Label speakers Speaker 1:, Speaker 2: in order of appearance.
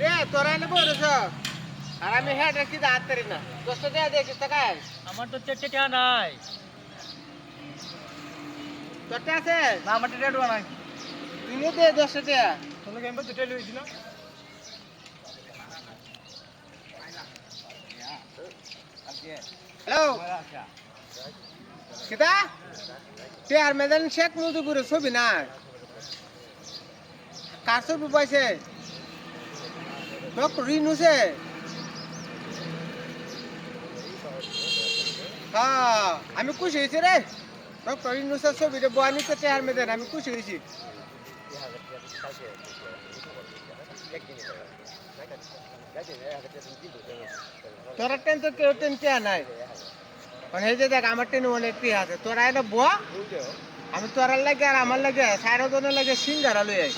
Speaker 1: রে তোরা এনে বলেছ আর আমি হেড রাখি দাঁত পারি না 10 টাকা দেখিস টাকায়
Speaker 2: আমার তো চেটে টাকা নাই।
Speaker 1: তোরটা আছে
Speaker 2: না আমার টাকা নাই।
Speaker 1: তুই নে দে 10 টাকা
Speaker 2: তোকে আমি দুটো লইছি না।
Speaker 1: হ্যালো কিতা টেয়ার মেদান শেখ মুজিবুরের ছবি না কার ছবি পাইছে ডক্টর রিনুসে হ্যাঁ আমি খুশি হয়েছি রে ডক্টর রিনুসের ছবিটা বয়ানিতে টেয়ার মেদান আমি খুশি হয়েছি তোরা টেন তো কেউ টেন টেয়া নাই মানে এই যে দেখ আমার টেন অনেক টিয়া আছে তোরা এটা বুয়া আমি তোরার লাগে আর আমার লাগে সারা জনের লাগে সিঙ্গারা লই আই